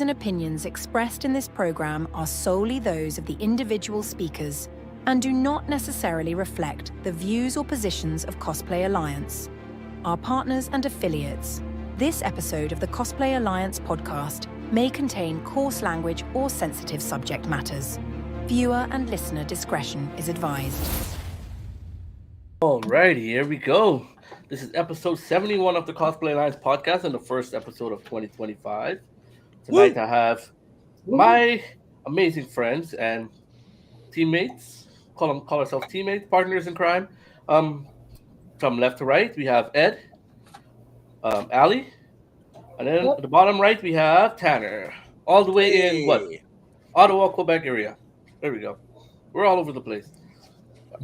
and opinions expressed in this program are solely those of the individual speakers and do not necessarily reflect the views or positions of Cosplay Alliance, our partners and affiliates. This episode of the Cosplay Alliance podcast may contain coarse language or sensitive subject matters. Viewer and listener discretion is advised. Alrighty, here we go. This is episode 71 of the Cosplay Alliance podcast and the first episode of 2025. Tonight I have my amazing friends and teammates, call ourselves teammates, partners in crime. From left to right, we have Ed, Ali, and then at the bottom right, we have Tanner. All the way in Ottawa, Quebec area. There we go. We're all over the place.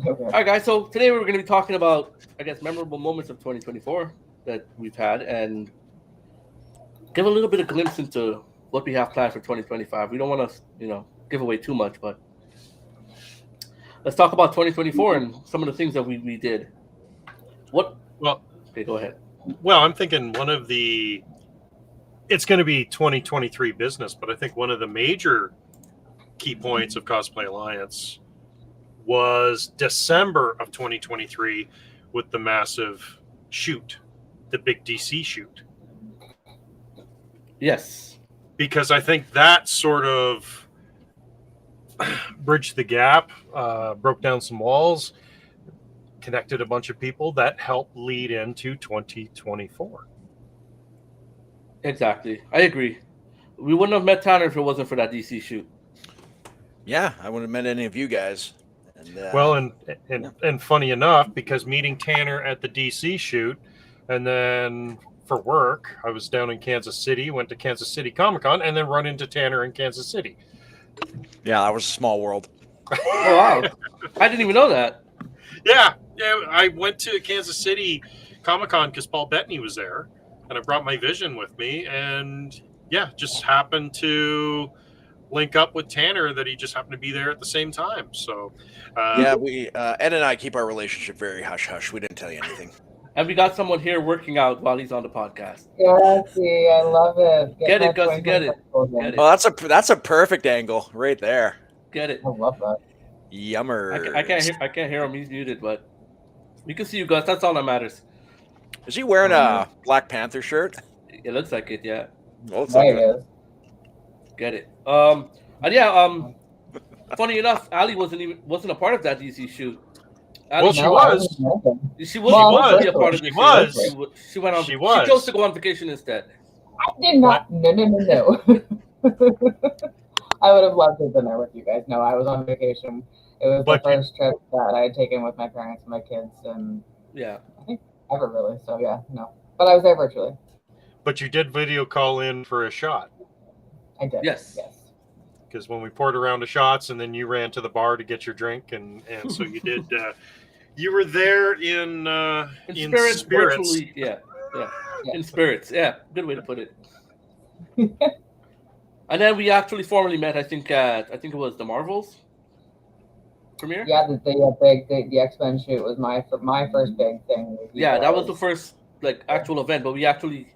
Okay. All right, guys. So today we're going to be talking about, memorable moments of 2024 that we've had, and give a little bit of glimpse into what we have planned for 2025. We don't want to, give away too much, but let's talk about 2024 and some of the things that we did. Okay, go ahead. Well, I'm thinking it's going to be 2023 business, but I think one of the major key points of Cosplay Alliance was December of 2023 with the massive shoot, the big DC shoot. Yes. Because I think that sort of bridged the gap, broke down some walls, connected a bunch of people that helped lead into 2024. Exactly. I agree. We wouldn't have met Tanner if it wasn't for that DC shoot. Yeah, I wouldn't have met any of you guys. And funny enough, because meeting Tanner at the DC shoot, and then for work, I was down in Kansas City, went to Kansas City Comic-Con, and then run into Tanner in Kansas City. Yeah, that was a small world. Oh, wow. I didn't even know that. Yeah, I went to Kansas City Comic-Con because Paul Bettany was there, and I brought my vision with me, and just happened to link up with Tanner that he just happened to be there at the same time. So, we Ed and I keep our relationship very hush-hush. We didn't tell you anything. And we got someone here working out while he's on the podcast. Gussie, I love it. Get it, Gussie, get it. Oh, that's a perfect angle right there. Get it. I love that. Yummer. I can't hear him. He's muted, but we can see you, Gus. That's all that matters. Is he wearing a Black Panther shirt? It looks like it, yeah. Looks like it. Get it. Funny enough, Ali wasn't a part of that DC shoot. Ali, she was. She was be a part of the shoot. She went on. She chose to go on vacation instead. I did not. No. I would have loved to have been there with you guys. No, I was on vacation. It was the first trip that I had taken with my parents and my kids, and I think ever really. So no. But I was there virtually. But you did video call in for a shot. I did. Yes. Because when we poured a round of shots, and then you ran to the bar to get your drink, and so you did. You were there in spirits. Virtually, yeah. In spirits. Yeah, good way to put it. And then we actually formally met. I think it was the Marvels premiere. Yeah, the X-Men shoot was my first big thing. Yeah, that was the first actual event, but we actually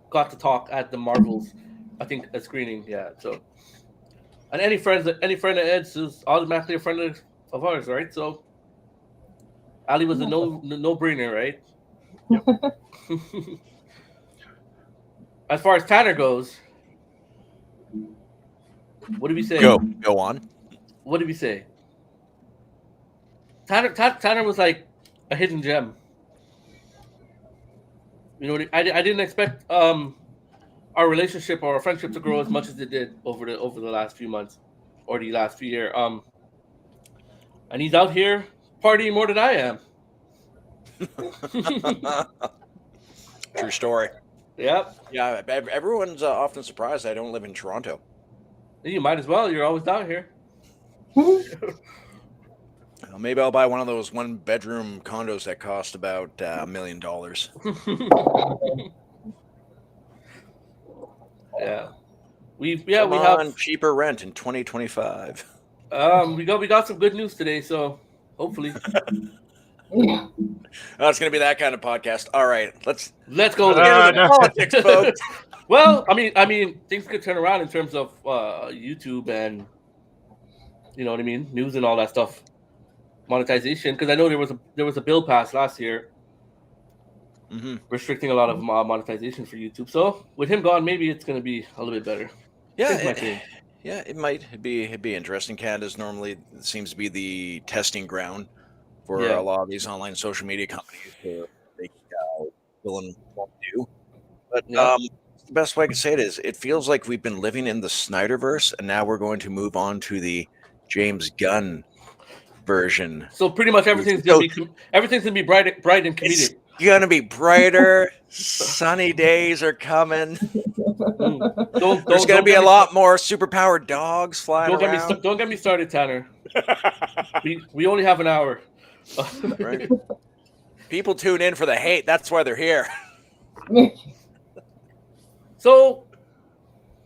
got to talk at the Marvels. I think a screening. Yeah, so. And any friend of Ed's is automatically a friend of ours, right? So Ali was a no-brainer, right? Yep. As far as Tanner goes, what did we say? Go on. What did we say? Tanner was like a hidden gem. I didn't expect our relationship or our friendship to grow as much as it did over the last few months or the last few years. And he's out here partying more than I am. True story. Yep. Yeah, everyone's often surprised I don't live in Toronto. You might as well. You're always down here. Well, maybe I'll buy one of those one-bedroom condos that cost about $1 million. Yeah. We have cheaper rent in 2025. We got some good news today, so hopefully. Yeah. Oh, it's going to be that kind of podcast. All right, let's go politics, folks. Well, I mean, things could turn around in terms of YouTube and you know what I mean, news and all that stuff, monetization. Because I know there was a bill passed last year restricting a lot of monetization for YouTube. So with him gone, maybe it's going to be a little bit better. Yeah, might change. Yeah, it might. It'd be interesting. Canada's normally seems to be the testing ground for a lot of these online social media companies to make will and won't do. But the best way I can say it is, it feels like we've been living in the Snyderverse, and now we're going to move on to the James Gunn version. So pretty much everything's gonna be bright and comedic. It's gonna be brighter. Sunny days are coming. There's gonna be a lot more superpowered dogs flying around. Don't get me started, Tanner. we only have an hour. Right. People tune in for the hate. That's why they're here. So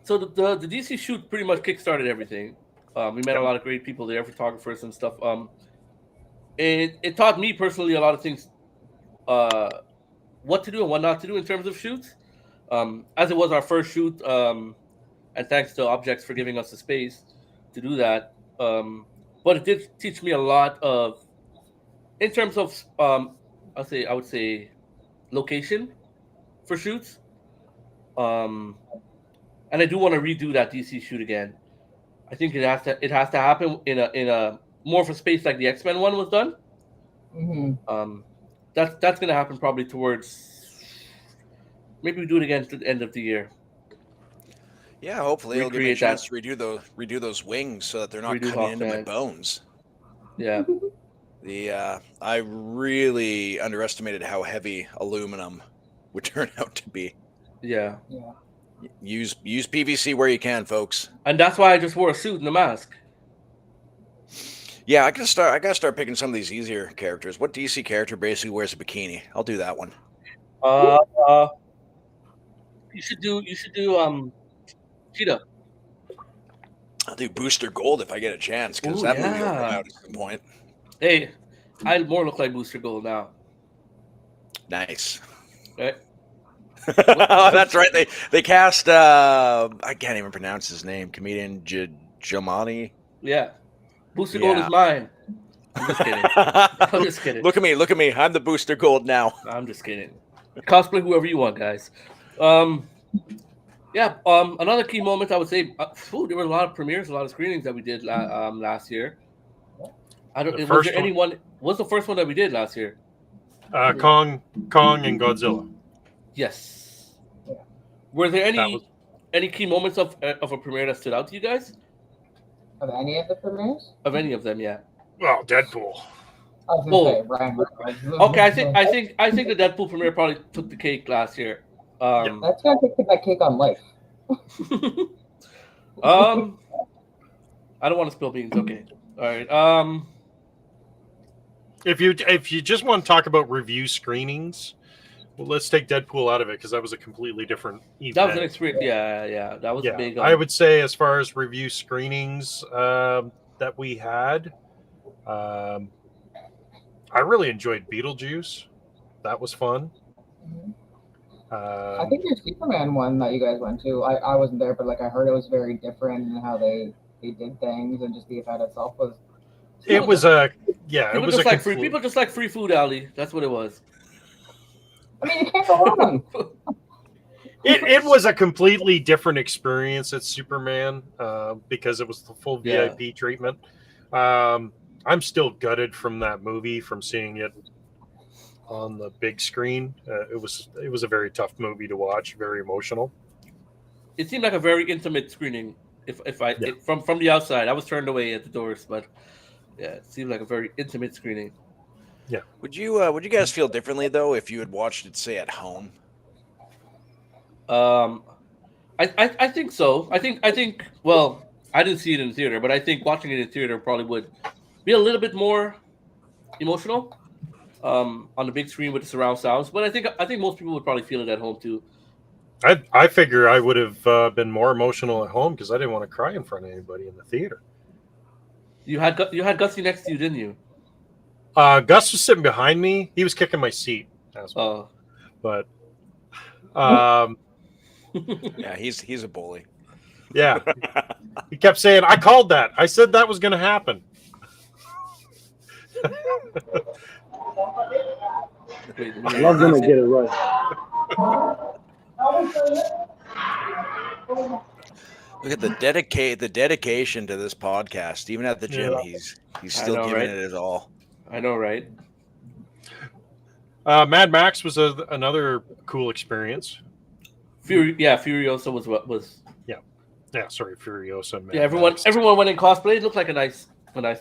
the DC shoot pretty much kickstarted everything. We met a lot of great people there, photographers and stuff. It taught me personally a lot of things, what to do and what not to do in terms of shoots. As it was our first shoot, and thanks to Objects for giving us the space to do that. But it did teach me a lot of, in terms of, I would say, location for shoots. And I do want to redo that DC shoot again. I think it has to happen in a more of a space like the X-Men one was done. That's gonna happen probably towards, maybe we do it again to the end of the year. Yeah, hopefully it'll give me a chance to redo those wings so that they're not cutting into my bones. Yeah. I really underestimated how heavy aluminum would turn out to be. Yeah. Use PVC where you can, folks. And that's why I just wore a suit and a mask. Yeah, I gotta start picking some of these easier characters. What DC character basically wears a bikini? I'll do that one. You should do Cheetah. I'll do Booster Gold if I get a chance, because that movie will come out at some point. Hey, I more look like Booster Gold now. Nice. Right. Oh, that's right. They cast I can't even pronounce his name. Comedian Jamani. Yeah. Booster Gold is mine. I'm just kidding. I'm just kidding. Look at me. I'm the Booster Gold now. I'm just kidding. Cosplay whoever you want, guys. Another key moment I would say. There were a lot of premieres, a lot of screenings that we did last year. Was there anyone? What's the first one that we did last year? Kong and Godzilla. Yes. Were there any key moments of a premiere that stood out to you guys? Of any of the premieres? Of any of them, yeah. Well, Deadpool. I was gonna say Ryan Reynolds. Okay, I think the Deadpool premiere probably took the cake last year. That's gonna take that cake on life. I don't want to spill beans. Okay, all right. If you just want to talk about review screenings, well, let's take Deadpool out of it because that was a completely different event. That was an experience. Yeah. That was a big. I would say as far as review screenings that we had, I really enjoyed Beetlejuice. That was fun. I think your Superman one that you guys went to, I wasn't there, but I heard it was very different in how they did things, and just the event itself was. It was a people just like free food, Ali. That's what it was. I mean, you can't go wrong. It was a completely different experience at Superman because it was the full VIP treatment. I'm still gutted from that movie, from seeing it on the big screen. It was a very tough movie to watch, very emotional. It seemed like a very intimate screening. From the outside, I was turned away at the doors, but yeah, it seemed like a very intimate screening. Yeah. Would you guys feel differently though if you had watched it, say, at home? I think so. I think. Well, I didn't see it in the theater, but I think watching it in theater probably would be a little bit more emotional on the big screen with the surround sounds. But I think most people would probably feel it at home too. I figure I would have been more emotional at home because I didn't want to cry in front of anybody in the theater. You had Gussie next to you, didn't you? Gus was sitting behind me. He was kicking my seat as well. But Yeah, he's a bully. Yeah. He kept saying, I called that. I said that was going to happen. I love when they get it right. Look at the dedication to this podcast. Even at the gym, he's still giving it his all. I know, right? Mad Max was another cool experience. Furiosa was. Yeah. Sorry, Furiosa. Mad everyone Max. went in cosplay. It looked like a nice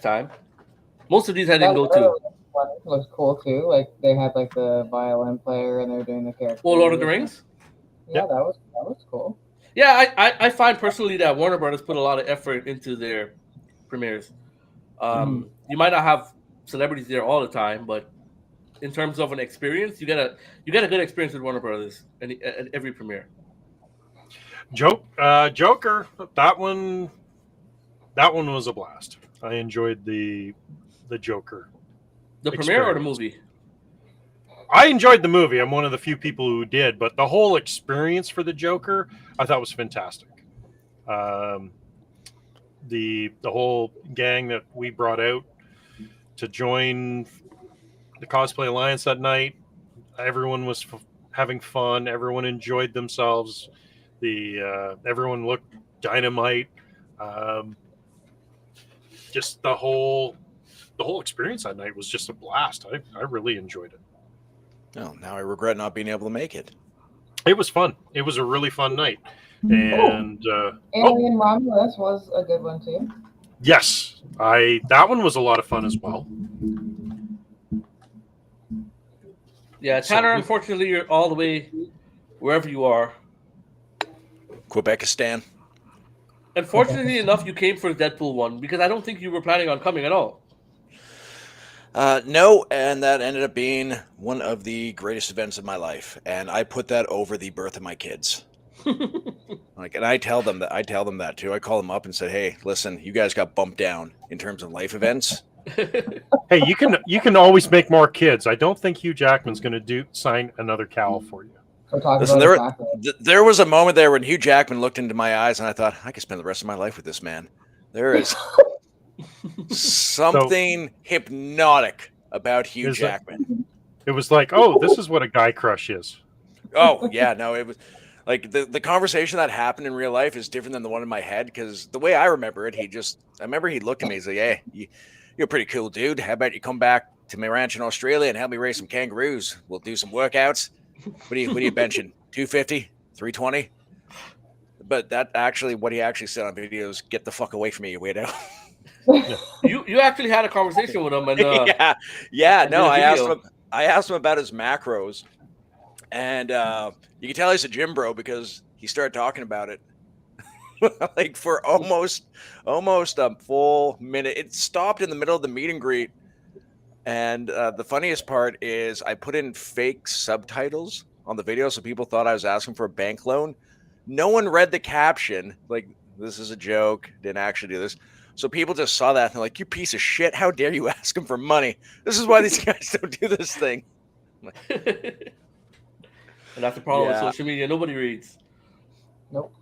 time. Most of these I didn't go to. Was cool too. Like they had like the violin player and they're doing the character. Oh, Lord of the Rings. Yeah, that was cool. Yeah, I find personally that Warner Brothers put a lot of effort into their premieres. You might not have celebrities there all the time, but in terms of an experience, you get a good experience with Warner Brothers at every premiere. Joker, that one was a blast. I enjoyed the Joker. The premiere or the movie? I enjoyed the movie. I'm one of the few people who did, but the whole experience for the Joker, I thought was fantastic. The whole gang that we brought out to join the Cosplay Alliance that night, everyone was having fun. Everyone enjoyed themselves. Everyone looked dynamite. Just the whole experience that night was just a blast. I really enjoyed it. Oh, now I regret not being able to make it. It was fun. It was a really fun night. And Alien Romulus was a good one too. Yes, that one was a lot of fun as well. Yeah, Tanner, unfortunately, you're all the way wherever you are. Quebecistan. Unfortunately enough, you came for the Deadpool one because I don't think you were planning on coming at all. No, and that ended up being one of the greatest events of my life, and I put that over the birth of my kids. And I tell them that too. I call them up and said, "Hey, listen, you guys got bumped down in terms of life events." Hey, you can always make more kids. I don't think Hugh Jackman's going to sign another cowl for you. Listen, there was a moment there when Hugh Jackman looked into my eyes, and I thought, I could spend the rest of my life with this man. There is something hypnotic about Hugh Jackman. It was like, oh, this is what a guy crush is. Oh, yeah, no, it was like the conversation that happened in real life is different than the one in my head, because the way I remember it, I remember he looked at me and said, "Hey, you're a pretty cool dude. How about you come back to my ranch in Australia and help me raise some kangaroos? We'll do some workouts. What are you benching? 250, 320?" But that actually, what he actually said on videos, "Get the fuck away from me, you weirdo." You actually had a conversation with him, and no, I asked him about his macros, and you can tell he's a gym bro because he started talking about it like for almost a full minute. It stopped in the middle of the meet and greet, and the funniest part is I put in fake subtitles on the video so people thought I was asking for a bank loan. No one read the caption, like, "This is a joke, didn't actually do this." So people just saw that and they're like, "You piece of shit, how dare you ask him for money? This is why these guys don't do this thing." And that's the problem with social media. Nobody reads. Nope.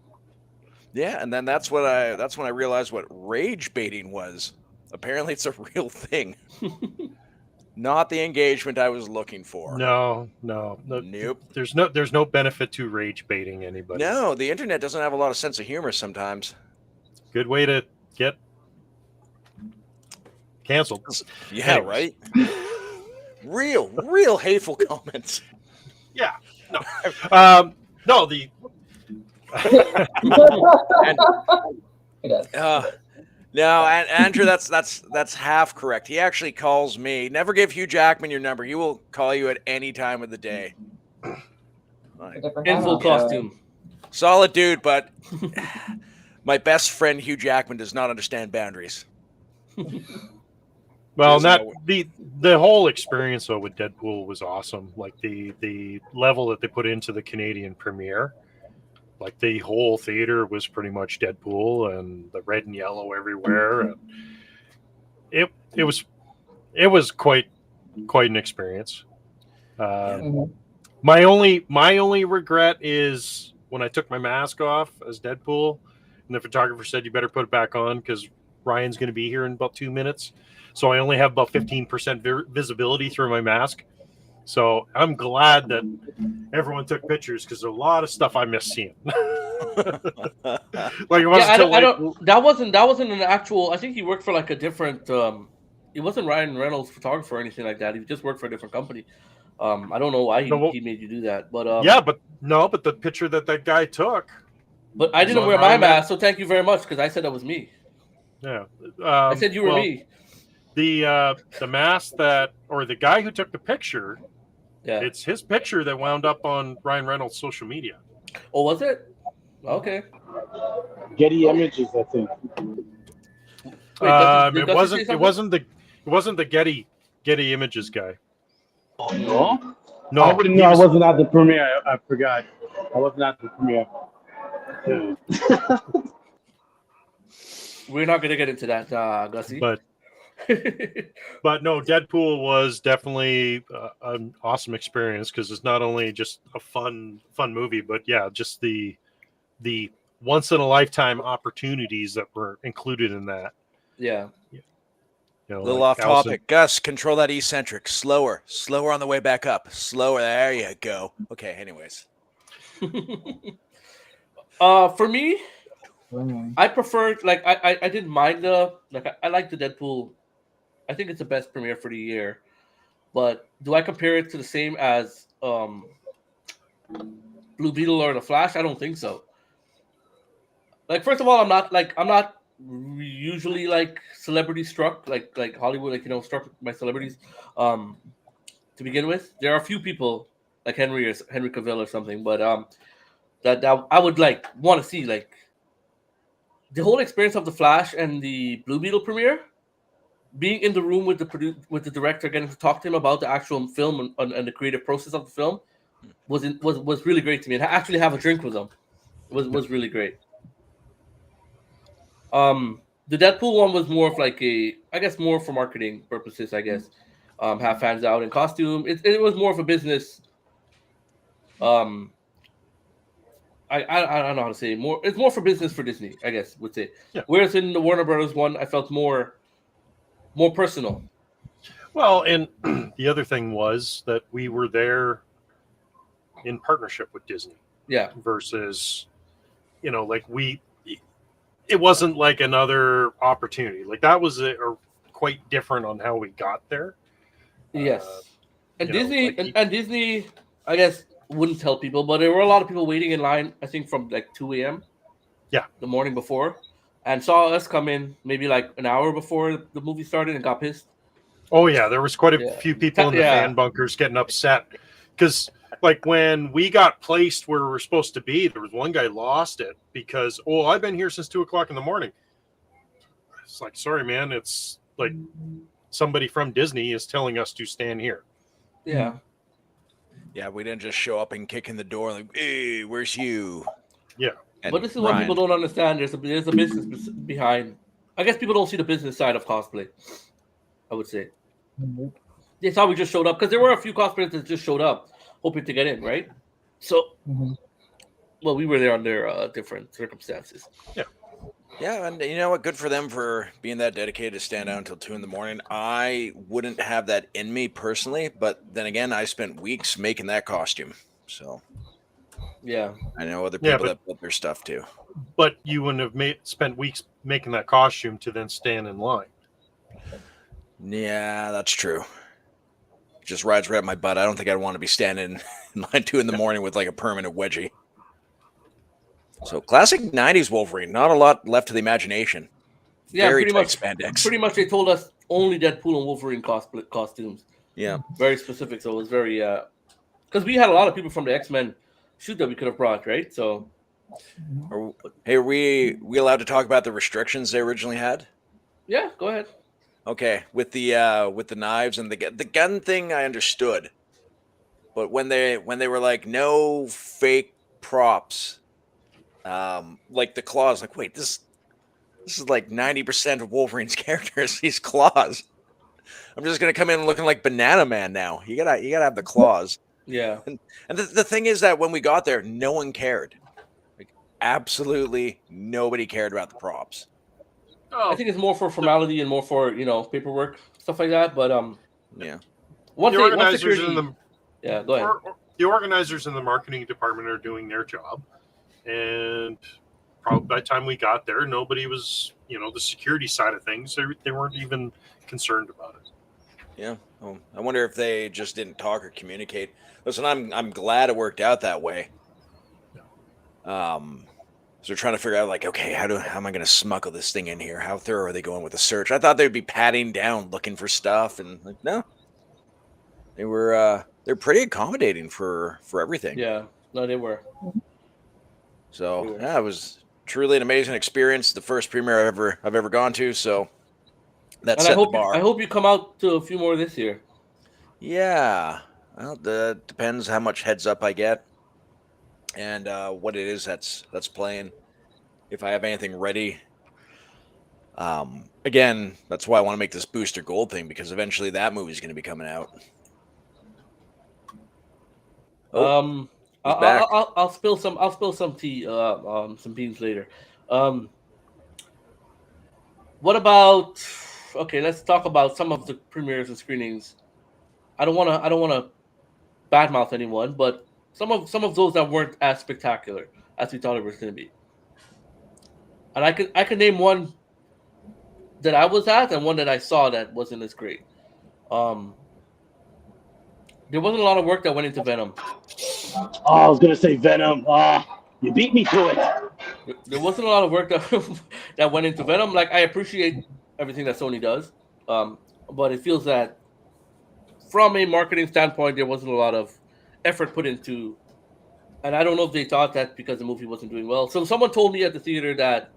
Yeah, and then that's when I realized what rage baiting was. Apparently it's a real thing. Not the engagement I was looking for. No. Nope. There's no benefit to rage baiting anybody. No, the internet doesn't have a lot of sense of humor sometimes. Good way to get canceled. Yeah, anyways. Right? Real hateful comments. Yeah. No. No, the no, and Andrew, that's half correct. He actually calls me. Never give Hugh Jackman your number. He will call you at any time of the day. In full costume. Solid dude, but my best friend Hugh Jackman does not understand boundaries. Well, the whole experience though with Deadpool was awesome. Like the level that they put into the Canadian premiere, like the whole theater was pretty much Deadpool and the red and yellow everywhere, and it was quite an experience. My only regret is when I took my mask off as Deadpool, and the photographer said, "You better put it back on because Ryan's going to be here in about 2 minutes." So I only have about 15% visibility through my mask. So I'm glad that everyone took pictures because there's a lot of stuff I missed seeing. Like it wasn't I don't. That wasn't an actual. I think he worked for like a different. It wasn't Ryan Reynolds photographer or anything like that. He just worked for a different company. I don't know why he made you do that, but but the picture that guy took. But I didn't wear my mask, so thank you very much because I said that was me. Yeah, I said you were me. The mask or the guy who took the picture. Yeah, it's his picture that wound up on Ryan Reynolds' social media. Oh, was it? Okay. Getty Images, I think. Wait, it wasn't the Getty Images guy. Oh, no? No, I wouldn't know. I wasn't at the premiere. I forgot. I wasn't at the premiere. Yeah. We're not gonna get into that, Gussie. But no, Deadpool was definitely an awesome experience because it's not only just a fun movie, but yeah, just the once in a lifetime opportunities that were included in that. Yeah. Little off topic. Gus, control that eccentric. Slower on the way back up. Slower. There you go. Okay. Anyways. For me, I preferred I didn't mind I like the Deadpool. I think it's the best premiere for the year. But do I compare it to the same as Blue Beetle or The Flash? I don't think so. Like, first of all, I'm not usually like celebrity struck, like Hollywood, struck by celebrities. To begin with, there are a few people like Henry Cavill or something, but that I would want to see the whole experience of The Flash and the Blue Beetle premiere, being in the room with the director, getting to talk to him about the actual film and the creative process of the film was really great to me. And actually have a drink with him was really great. The Deadpool one was more of more for marketing purposes, I guess. Have fans out in costume. It was more of a business. I don't know how to say it. More. It's more for business for Disney, I guess would say. Yeah. Whereas in the Warner Brothers one, I felt more personal. Well, and the other thing was that we were there in partnership with Disney. Yeah. Versus, it wasn't like another opportunity. Like that was quite different on how we got there. Yes. And Disney and Disney, I guess, wouldn't tell people, but there were a lot of people waiting in line, I think from 2 a.m. Yeah. The morning before, and saw us come in maybe an hour before the movie started and got pissed. Oh yeah, there was quite a few people in the fan bunkers getting upset because when we got placed where we were supposed to be, there was one guy lost it because I've been here since 2:00 in the morning. It's like, sorry man, it's like somebody from Disney is telling us to stand here. Yeah. Yeah, we didn't just show up and kick in the door like, hey, where's you? Yeah. But this is what people don't understand. There's a business behind. I guess people don't see the business side of cosplay, I would say. Mm-hmm. They thought we just showed up because there were a few cosplayers that just showed up hoping to get in, right? So, well, we were there under different circumstances. Yeah. Yeah, and you know what? Good for them for being that dedicated to stand out until 2 a.m. I wouldn't have that in me personally, but then again, I spent weeks making that costume, so yeah, I know other people that built their stuff too. But you wouldn't have spent weeks making that costume to then stand in line. Yeah, that's true. Just rides right up my butt. I don't think I'd want to be standing in line 2 a.m. with a permanent wedgie. So classic 90s Wolverine, not a lot left to the imagination. Yeah, very pretty tight much spandex. Pretty much they told us only Deadpool and Wolverine costumes. Yeah. Very specific, so it was very because we had a lot of people from the X-Men shoot that we could have brought, right? So are we allowed to talk about the restrictions they originally had? Yeah, go ahead. Okay, with the knives and the gun thing I understood. But when they were like no fake props, like the claws, like wait, this is like 90% of Wolverine's characters, these claws. I'm just gonna come in looking like Banana Man now. You gotta have the claws. Yeah. And the thing is that when we got there, no one cared. absolutely nobody cared about the props. I think it's more for formality and more for paperwork, stuff like that. But yeah. The organizers in the go ahead. The organizers in the marketing department are doing their job, and probably by the time we got there, nobody was, the security side of things. They weren't even concerned about it. Yeah. Well, I wonder if they just didn't talk or communicate. Listen, I'm glad it worked out that way. So they're trying to figure out, like, okay, how am I going to smuggle this thing in here? How thorough are they going with the search? I thought they'd be patting down, looking for stuff, and like, no, they're pretty accommodating for everything. Yeah, no, they were. So yeah, it was truly an amazing experience. The first premiere I've ever gone to. So that's set the bar. I hope you come out to a few more this year. Yeah, well, that depends how much heads up I get, and what it is that's playing. If I have anything ready. Again, that's why I want to make this Booster Gold thing, because eventually that movie is going to be coming out. I'll spill some tea, some beans later. What about? Okay, let's talk about some of the premieres and screenings. I don't want to badmouth anyone, but some of those that weren't as spectacular as we thought it was going to be. And I could name one that I was at and one that I saw that wasn't as great. There wasn't a lot of work that went into Venom. Oh, I was gonna say Venom. You beat me to it. There wasn't a lot of work that went into Venom. Like, I appreciate everything that Sony does, but it feels that from a marketing standpoint, there wasn't a lot of effort put into. And I don't know if they thought that because the movie wasn't doing well. So someone told me at the theater that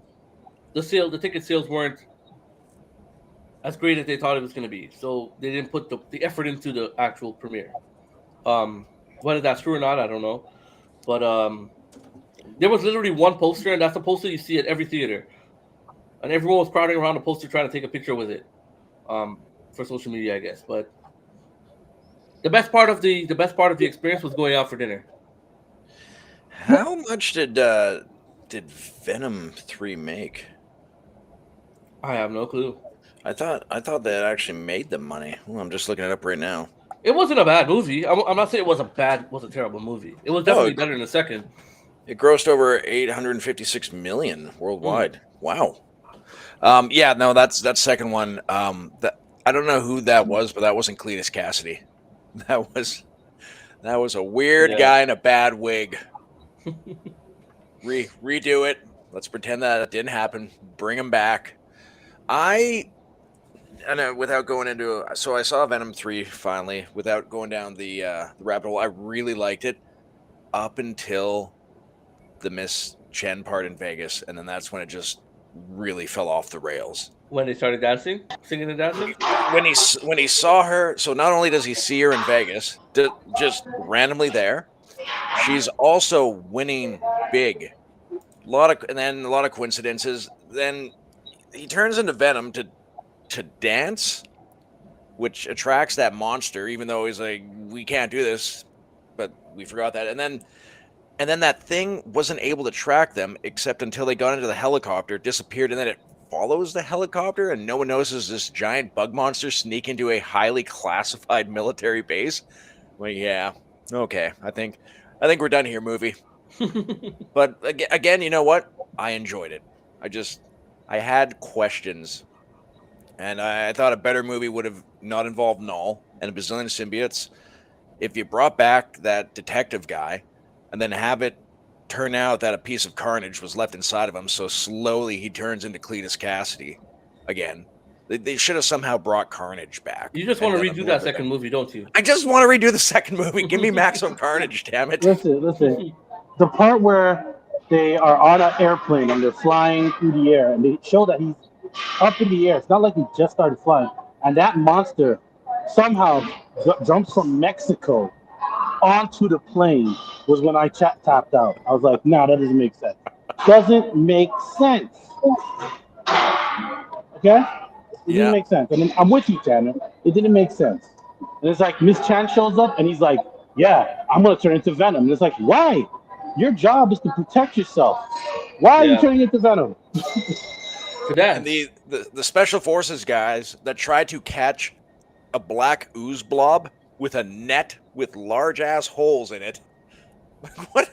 the ticket sales weren't as great as they thought it was going to be. So they didn't put the effort into the actual premiere. Whether that's true or not, I don't know. But there was literally one poster, and that's the poster you see at every theater. And everyone was crowding around the poster trying to take a picture with it for social media, I guess. But the best part of the experience was going out for dinner. How much did Venom 3 make? I have no clue. I thought that actually made them money. Well, I'm just looking it up right now. It wasn't a bad movie. I'm not saying it was a terrible movie. It was definitely better than the second. It grossed over $856 million worldwide. Wow. Yeah, no, that's second one. I don't know who that was, but that wasn't Cletus Cassidy. That was a weird guy in a bad wig. Redo it. Let's pretend that it didn't happen. Bring him back. Without going into, so I saw Venom 3 finally. Without going down the rabbit hole, I really liked it up until the Miss Chen part in Vegas, and then that's when it just really fell off the rails. When they started singing and dancing. When he saw her, so not only does he see her in Vegas, just randomly there, she's also winning big. A lot of coincidences. Then he turns into Venom to dance, which attracts that monster, even though he's like, we can't do this, but we forgot that. And then that thing wasn't able to track them except until they got into the helicopter, disappeared, and then it follows the helicopter, and no one notices this giant bug monster sneak into a highly classified military base. Well, yeah, okay, I think we're done here, movie. But again, you know what? I enjoyed it. I had questions. And I thought a better movie would have not involved Null and a bazillion symbiotes. If you brought back that detective guy and then have it turn out that a piece of carnage was left inside of him, so slowly he turns into Cletus Cassidy again. They should have somehow brought Carnage back. You just want to redo that second movie, don't you? I just want to redo the second movie. Give me Maximum Carnage, damn it. Listen. The part where they are on an airplane and they're flying through the air and they show that he's up in the air. It's not like he just started flying. And that monster somehow jumps from Mexico onto the plane was when I tapped out. I was like, nah, that doesn't make sense. Doesn't make sense. Okay? It didn't make sense. I mean, I'm with you, Tanner. It didn't make sense. And it's like Miss Chan shows up and he's like, yeah, I'm going to turn into Venom. And it's like, why? Your job is to protect yourself. Why are you turning into Venom? And the special forces guys that tried to catch a black ooze blob with a net with large ass holes in it. What?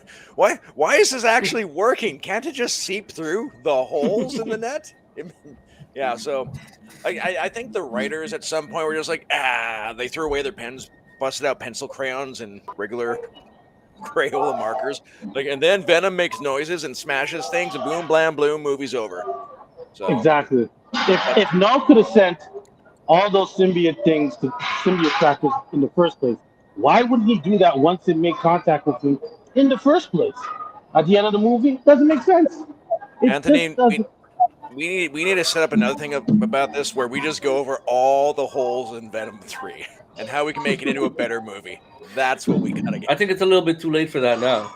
Why is this actually working? Can't it just seep through the holes in the net? Yeah. So I think the writers at some point were just like, they threw away their pens, busted out pencil crayons and regular Crayola markers, and then Venom makes noises and smashes things, and boom, blam, bloom, movie's over. So exactly. If Null could have sent all those symbiote things to symbiote trackers in the first place, why wouldn't he do that once it made contact with him in the first place? At the end of the movie, doesn't make sense. Anthony, we need to set up another thing about this where we just go over all the holes in Venom 3 and how we can make it into a better movie. That's what we gotta get. I think it's a little bit too late for that now.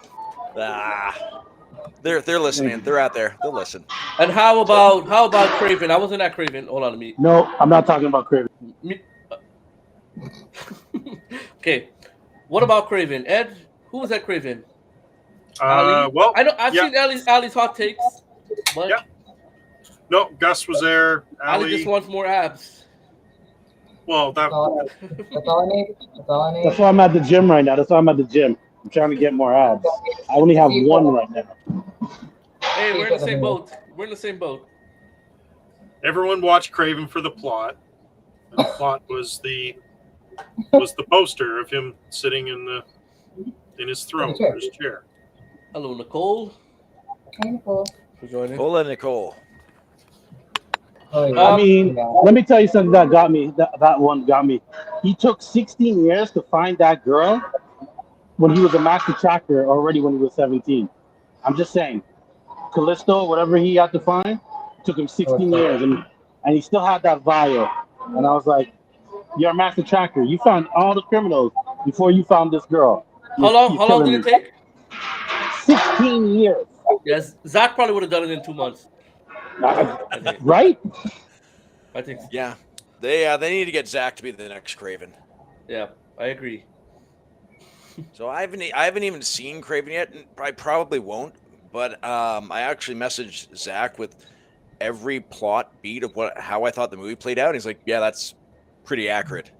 They're listening. They're out there. They'll listen. And how about Kraven? I wasn't at Kraven. Hold on, No, I'm not talking about Kraven. Okay, what about Kraven? Ed, who was at Kraven? Well, I've seen Ali's hot takes. But no, Gus was there. Ali just wants more abs. Well, that's all I need. That's why I'm at the gym right now. I'm trying to get more abs. I only have one right now. Hey, we're in the same boat. We're in the same boat. Everyone watched Kraven for the plot. And the plot was the poster of him sitting in his throne or his chair. Hello, Nicole. Hey, Nicole. For joining. Hola, Nicole. I mean, let me tell you something that got me. That one got me. He took 16 years to find that girl when he was a master tracker already when he was 17. I'm just saying. Callisto, whatever he had to find, took him 16 years. And he still had that vial. And I was like, you're a master tracker. You found all the criminals before you found this girl. How long did it take? 16 years. Yes, Zach probably would have done it in 2 months. Right? I think. Yeah, they need to get Zach to be the next Kraven. Yeah, I agree. So I haven't even seen Kraven yet, and I probably won't. But I actually messaged Zach with every plot beat of how I thought the movie played out. And he's like, "Yeah, that's pretty accurate."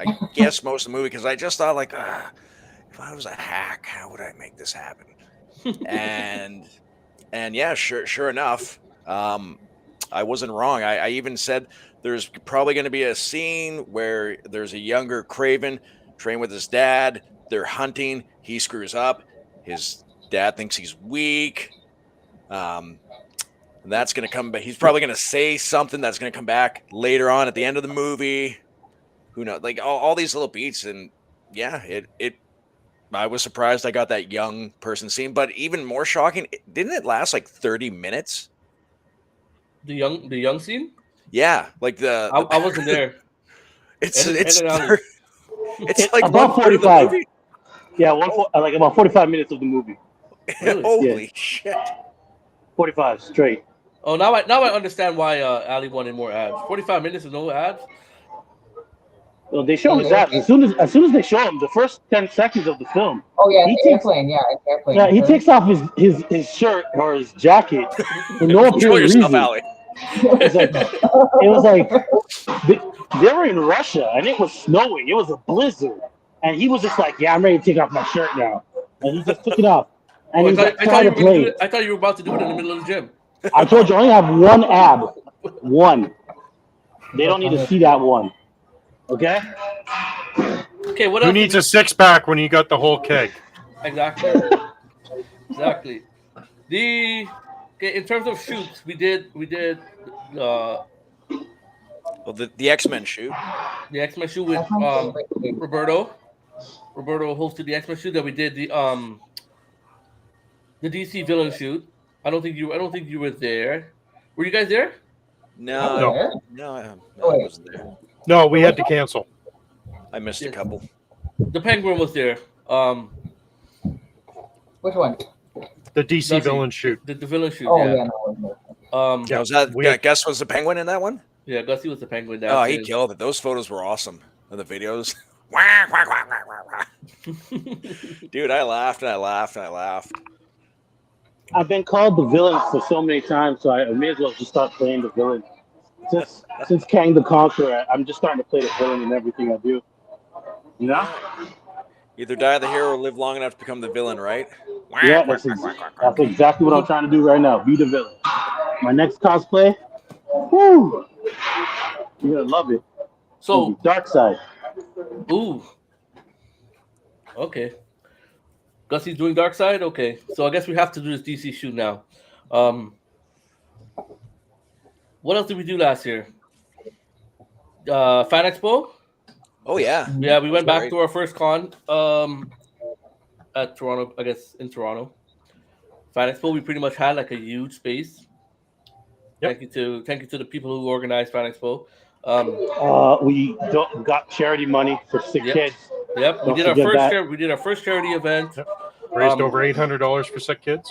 I guess most of the movie, because I just thought if I was a hack, how would I make this happen? and yeah, sure enough, I wasn't wrong. I even said there's probably going to be a scene where there's a younger Kraven trained with his dad. They're hunting. He screws up. His dad thinks he's weak. And that's going to come back. He's probably going to say something that's going to come back later on at the end of the movie. Who knows? Like all these little beats. And yeah, I was surprised I got that young person scene, but even more shocking, didn't it last like 30 minutes? The young scene? Yeah, like I wasn't there. It's like about 45. Yeah, like about 45 minutes of the movie. Really? Holy shit! 45 straight. Oh, now I understand why Ali wanted more ads. 45 minutes of no ads. Well, they show his abs as soon as they show him the first 10 seconds of the film. Oh yeah, airplane. Yeah, he takes off his shirt or his jacket for no apparent reason. It was like they were in Russia and it was snowing. It was a blizzard, and he was just like, "Yeah, I'm ready to take off my shirt now," and he just took it off. And I thought you were about to do it in the middle of the gym. I told you I only have one ab. One. They don't need to see that one. Okay. Okay. What Who else? needs a six-pack when you got the whole keg? Exactly. In terms of shoots, we did. Well, the X-Men shoot. The X-Men shoot with Roberto. Roberto hosted the X-Men shoot that we did the DC villain shoot. I don't think you were there. Were you guys there? No, I wasn't there. No, we had to cancel. I missed a couple. The Penguin was there. Which one? The DC villain shoot. The villain shoot. Oh yeah. No. Was that Gus was the Penguin in that one? Yeah, Gussie was the Penguin. Oh, he killed it. Those photos were awesome. And the videos. Dude, I laughed and I laughed and I laughed. I've been called the villain for so many times, so I may as well just start playing the villain. Since Kang the Conqueror, I'm just starting to play the villain in everything I do. You know? Either die the hero or live long enough to become the villain, right? Yeah, that's exactly what I'm trying to do right now. Be the villain. My next cosplay, whoo, you're gonna love it. So Dark Side. Ooh. Okay. Gussie's doing Dark Side? Okay. So I guess we have to do this DC shoot now. What else did we do last year? Fan Expo? Oh yeah. Yeah, we went back to our first con at Toronto, I guess in Toronto. Fan Expo, we pretty much had like a huge space. Yep. Thank you to the people who organized Fan Expo. We got charity money for SickKids. Yep, we did our first charity event. Yep. Raised over $800 for SickKids.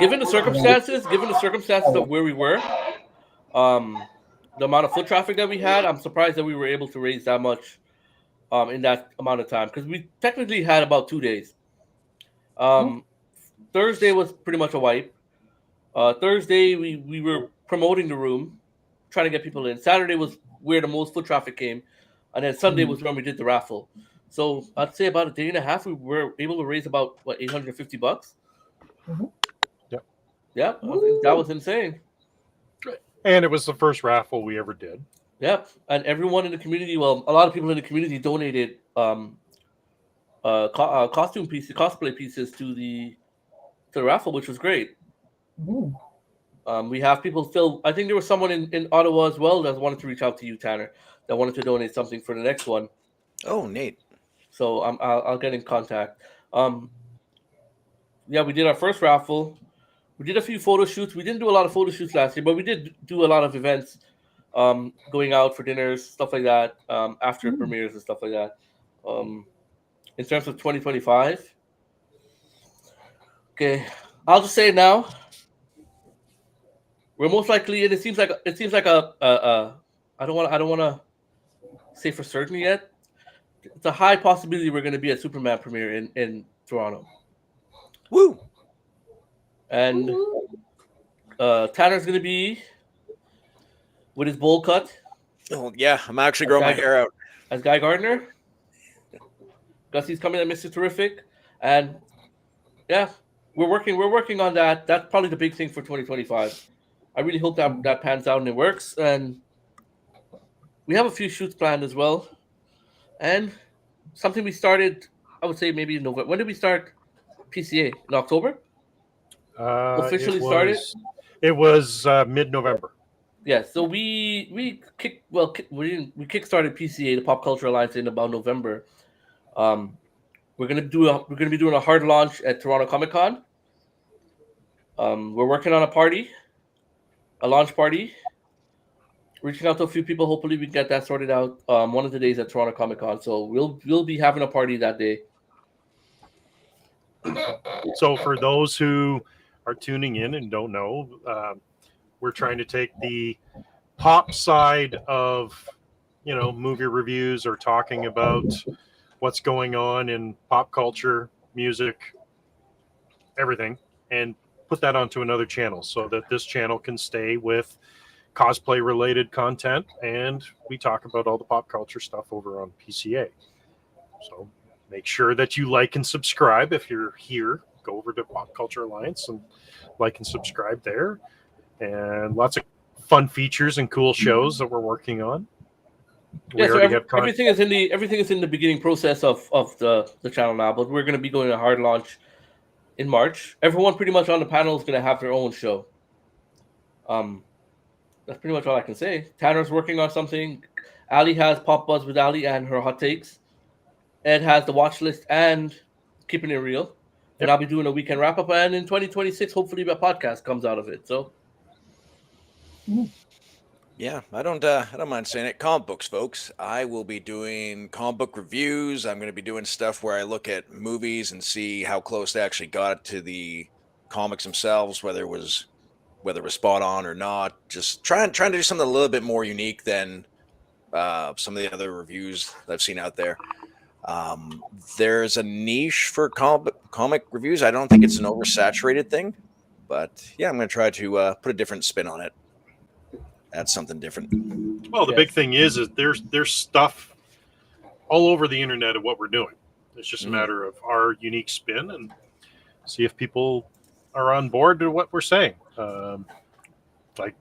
Given the circumstances of where we were, the amount of foot traffic that we had, I'm surprised that we were able to raise that much in that amount of time, because we technically had about 2 days. Thursday was pretty much a wipe. Thursday we were promoting the room, trying to get people in. Saturday was where the most foot traffic came, and then Sunday was when we did the raffle. So I'd say about a day and a half we were able to raise about $850. Mm-hmm. Yep. Yeah, that was insane. And it was the first raffle we ever did. Yep, and everyone in the community, well, a lot of people in the community donated cosplay pieces to the raffle, which was great. Mm-hmm. We have people still. I think there was someone in Ottawa as well that wanted to reach out to you, Tanner, that wanted to donate something for the next one. Oh, neat. So I'll get in contact. Yeah, we did our first raffle. We did a few photo shoots. We didn't do a lot of photo shoots last year, but we did do a lot of events, going out for dinners, stuff like that, after premieres and stuff like that. In terms of 2025, okay, I'll just say it now. We're most likely, and it seems like a I don't want to say for certain yet. It's a high possibility we're going to be at Superman premiere in Toronto. Woo! And Tanner's going to be with his bowl cut. Oh yeah, I'm actually growing my hair out as Guy Gardner. Gussie's coming at Mr. Terrific, and yeah, we're working on that. That's probably the big thing for 2025. I really hope that pans out and it works. And we have a few shoots planned as well, and something we started, I would say maybe in November. When did we start PCA? In October? Officially started? It was mid-November. Yeah, so we kickstarted PCA, the Pop Culture Alliance, in about November. We're gonna be doing a hard launch at Toronto Comic Con. We're working on a launch party. Reaching out to a few people. Hopefully, we can get that sorted out one of the days at Toronto Comic Con. So we'll be having a party that day. So for those who are tuning in and don't know, we're trying to take the pop side of, movie reviews or talking about what's going on in pop culture, music, everything, and put that onto another channel so that this channel can stay with cosplay related content, and we talk about all the pop culture stuff over on PCA. So make sure that you like and subscribe. If you're here, go over to Pop Culture Alliance and like and subscribe there. And lots of fun features and cool shows that we're working on. Yeah, so everything is in the beginning process of the channel now, but we're going to be going to hard launch in March. Everyone pretty much on the panel is going to have their own show. That's pretty much all I can say. Tanner's working on something. Ali has Pop Buzz with Ali and her hot takes. Ed has the watch list and Keeping It Real. And I'll be doing a weekend wrap up. And in 2026, hopefully a podcast comes out of it. So, yeah, I don't mind saying it. Comic books, folks. I will be doing comic book reviews. I'm going to be doing stuff where I look at movies and see how close they actually got to the comics themselves, whether it was spot on or not. Just trying to do something a little bit more unique than some of the other reviews that I've seen out there. There's a niche for comic reviews. I don't think it's an oversaturated thing. But yeah, I'm going to try to put a different spin on it. Add something different. Well, the big thing is there's stuff all over the internet of what we're doing. It's just a matter of our unique spin and see if people are on board to what we're saying. Like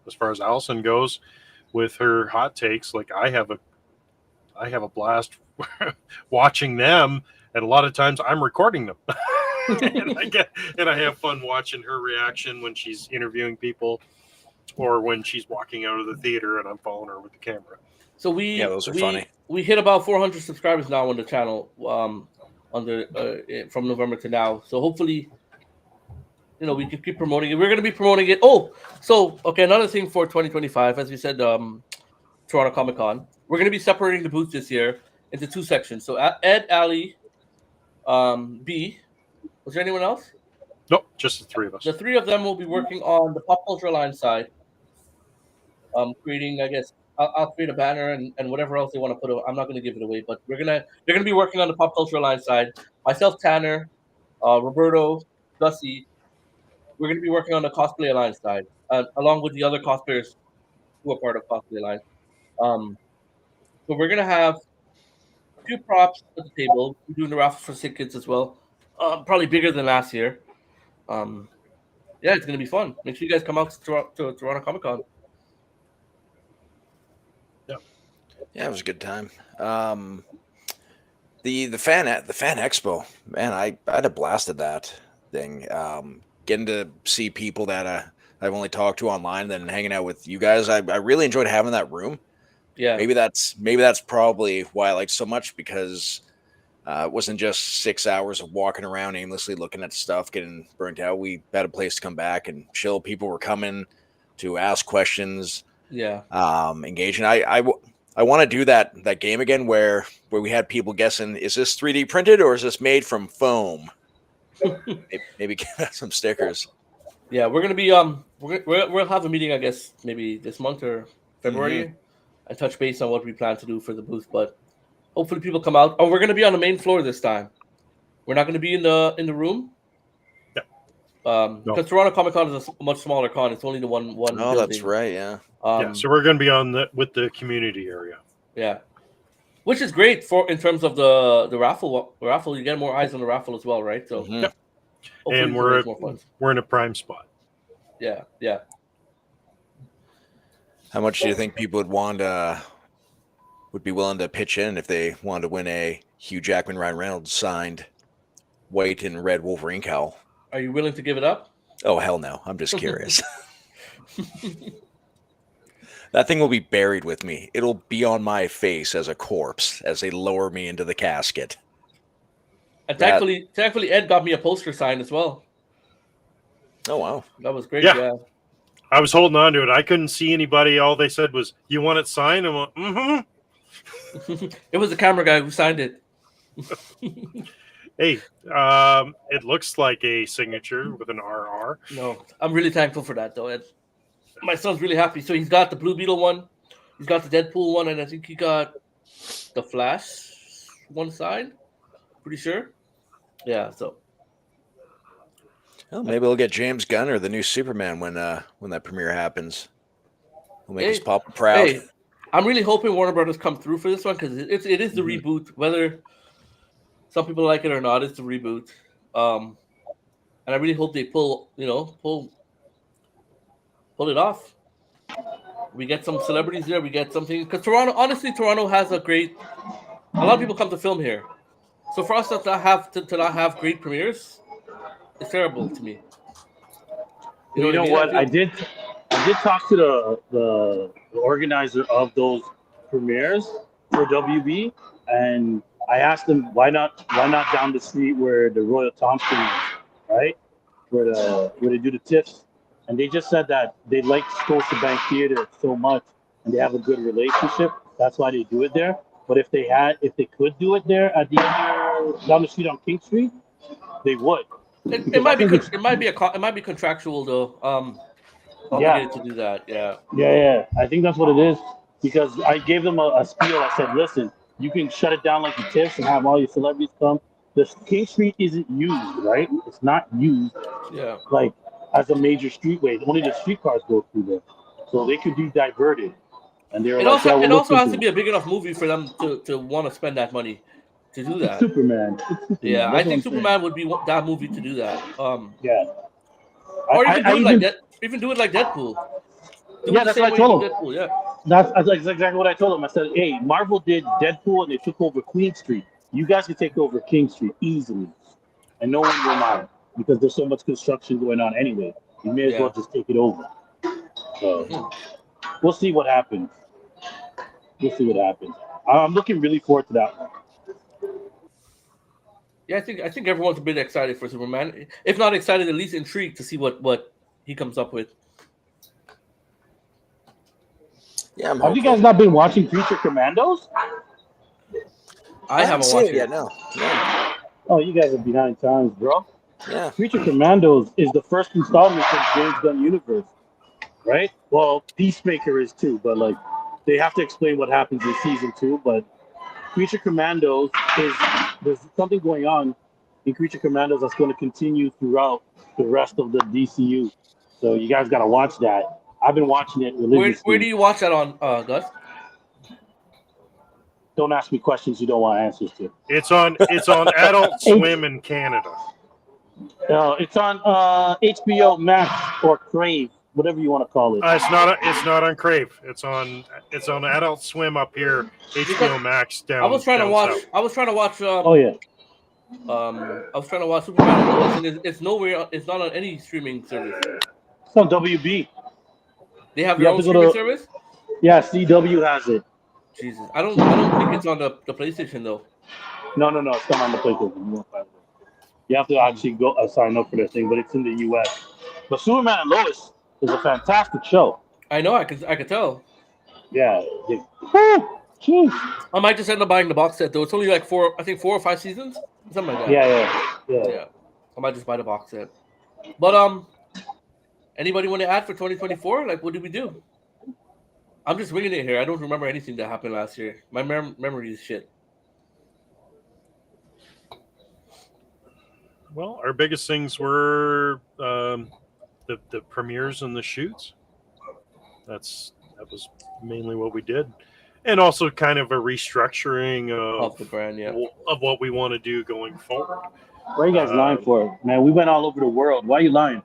as far as Allison goes with her hot takes, like I have a blast watching them, and a lot of times I'm recording them. and I have fun watching her reaction when she's interviewing people or when she's walking out of the theater and I'm following her with the camera. So those are funny. We hit about 400 subscribers now on the channel from November to now. So hopefully, we can keep promoting it. We're going to be promoting it. Another thing for 2025, as we said, Toronto Comic Con, we're going to be separating the booths this year into 2 sections. So Ed, Ali, B. Was there anyone else? Nope, just the 3 of us. The 3 of them will be working on the Pop Culture Alliance side. Creating, I guess, I'll create a banner and whatever else they want to put. I'm not going to give it away, but they're gonna be working on the Pop Culture Alliance side. Myself, Tanner, Roberto, Gussie, we're going to be working on the Cosplay Alliance side, along with the other cosplayers who are part of Cosplay Alliance. So we're going to have a few props at the table. We're doing the raffles for SickKids as well. Probably bigger than last year. It's going to be fun. Make sure you guys come out to Toronto Comic Con. Yeah, it was a good time. The fan expo, man, I had a blast at that thing. Getting to see people that I've only talked to online, then hanging out with you guys. I really enjoyed having that room. Yeah, maybe that's probably why I liked so much, because it wasn't just 6 hours of walking around aimlessly looking at stuff, getting burnt out. We had a place to come back and chill. People were coming to ask questions. Yeah, engaging. I want to do that game again where we had people guessing, is this 3D printed or is this made from foam? Maybe give us some stickers. Yeah, we're gonna be we'll have a meeting, I guess, maybe this month or February, and touch base on what we plan to do for the booth. But hopefully people come out. Oh, we're gonna be on the main floor this time. We're not gonna be in the room. No. Because Toronto Comic Con is a much smaller con. It's only the one. Oh, building. That's right. Yeah. So we're going to be on with the community area. Yeah, which is great in terms of the raffle. You get more eyes on the raffle as well, right? So, and we're in a prime spot. Yeah. How much do you think people would be willing to pitch in if they wanted to win a Hugh Jackman, Ryan Reynolds signed white and red Wolverine cowl? Are you willing to give it up? Oh, hell no. I'm just curious. That thing will be buried with me. It'll be on my face as a corpse as they lower me into the casket. And thankfully, Ed got me a poster signed as well. Oh, wow. That was great. Yeah. I was holding on to it. I couldn't see anybody. All they said was, "You want it signed?" I went, "Mm-hmm." It was the camera guy who signed it. Hey, it looks like a signature with an RR. No, I'm really thankful for that, though, Ed. My son's really happy. So he's got the Blue Beetle one, he's got the Deadpool one, and I think he got the Flash one signed. Pretty sure. Yeah. So. Well, maybe we'll get James Gunn or the new Superman when that premiere happens. We'll make his papa proud. Hey, I'm really hoping Warner Brothers come through for this one because it is the reboot. Whether some people like it or not, it's the reboot. And I really hope they pull it off. We get some celebrities there. We get something because Toronto has a lot of people come to film here. So for us to not have great premieres, it's terrible to me. You know what? I did talk to the organizer of those premieres for WB, and I asked them why not down the street where the Royal Thompson is, right? Where they do the TIFFs. And they just said that they like Scotiabank Theater so much and they have a good relationship. That's why they do it there. But if they could do it there at the other down the street on King Street, they would. It might be contractual though. Obligated to do that. Yeah. Yeah. I think that's what it is because I gave them a spiel. I said, listen, you can shut it down like the TIFFs and have all your celebrities come. The King Street isn't used, right? It's not used. Yeah. Like as a major streetway. Only the streetcars go through there, so they could be diverted. And they were It like, also "Yeah, we'll it look also has into to it." be a big enough movie for them to want to spend that money to do It's that. Superman. It's Superman. Yeah, That's I think what I'm Superman saying. would be that movie to do that. Yeah. Or even I do it like even, that. Even do it like Deadpool. Do yeah, it the that's same what I way you do told him. Deadpool. Yeah. That's exactly what I told him. I said, "Hey, Marvel did Deadpool and they took over Queen Street. You guys can take over King Street easily, and no one will mind because there's so much construction going on anyway. You may as well just take it over." So we'll see what happens. We'll see what happens. I'm looking really forward to that one. Yeah, I think everyone's a bit excited for Superman. If not excited, at least intrigued to see what he comes up with. Yeah, I'm Have you hopeful. guys not been watching Creature Commandos? I haven't seen watched it yet. No. Oh, you guys are behind times, bro. Yeah. Creature Commandos is the first installment from James Gunn universe, right? Well, Peacemaker is too, but like they have to explain what happens in season 2. But Creature Commandos there's something going on in Creature Commandos that's going to continue throughout the rest of the DCU. So you guys got to watch that. I've been watching it religiously. Where do you watch that on, Gus? Don't ask me questions you don't want answers to. It's on Adult Swim in Canada. It's on HBO Max or Crave, whatever you want to call it. It's not on Crave. It's on Adult Swim up here. HBO Max down. I was trying to watch. South. I was trying to watch. Oh yeah. I was trying to watch Superman and Lois, and it's nowhere. It's not on any streaming service. It's on WB. They have their own streaming service. Yeah, CW has it. Jesus, I don't think it's on the PlayStation though. No, it's not on the PlayStation. You have to actually go sign up for this thing, but it's in the US. But Superman and Lois is a fantastic show. I know. I could tell. Yeah. I might just end up buying the box set though. It's only like 4 or 5 seasons, something like that. Yeah. I might just buy the box set. But anybody want to add for 2024? Like, what did we do? I'm just winging it here. I don't remember anything that happened last year. My memory is shit. Well, our biggest things were the premieres and the shoots. That was mainly what we did, and also kind of a restructuring of the brand, of what we want to do going forward. What are you guys lying for, man? We went all over the world. Why are you lying?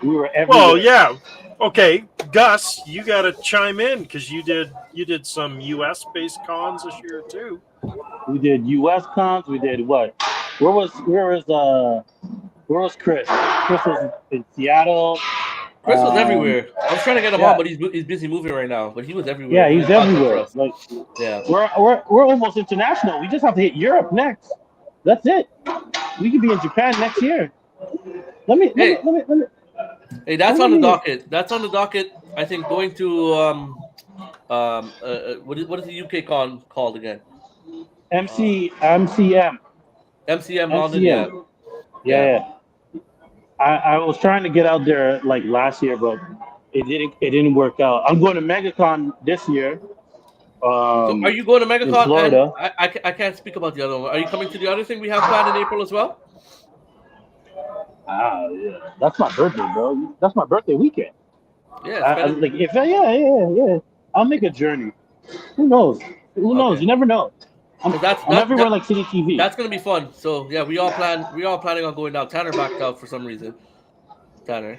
We were everywhere. Well, yeah. Okay, Gus, you got to chime in because you did some U.S. based cons this year too. We did U.S. cons. We did what? Where was Chris? Chris was in Seattle. Chris was everywhere. I was trying to get him on, but he's busy moving right now. But he was everywhere. Yeah, he's everywhere. Like, we're almost international. We just have to hit Europe next. That's it. We could be in Japan next year. Let me. Hey, that's on the docket. That's on the docket. I think going to what is the UK con called again? MCM London. Yeah. I was trying to get out there like last year, but it didn't work out. I'm going to MegaCon this year. So are you going to MegaCon? In Florida. I can't speak about the other one. Are you coming to the other thing we have planned in April as well? Yeah. That's my birthday, bro. That's my birthday weekend. Yeah. Yeah. I'll make a journey. Who knows? Okay. You never know. I'm everywhere like City TV. That's gonna be fun. So yeah, we all planning on going down. Tanner backed out for some reason. Tanner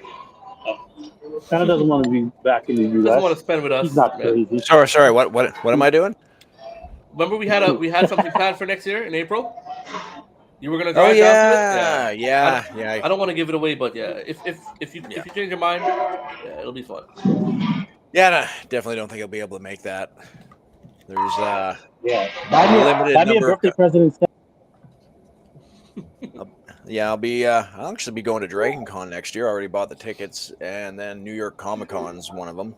doesn't want to be back in the US. Doesn't want to spend with us. He's not crazy. Sorry. What am I doing? Remember we had something planned for next year in April. You were gonna drive down to it? Yeah. I don't want to give it away, but yeah, if you change your mind, yeah, it'll be fun. Yeah, no, definitely don't think I'll be able to make that. There's buy limited me a birthday present. I'll actually be going to Dragon Con next year. I already bought the tickets, and then New York Comic Con's one of them.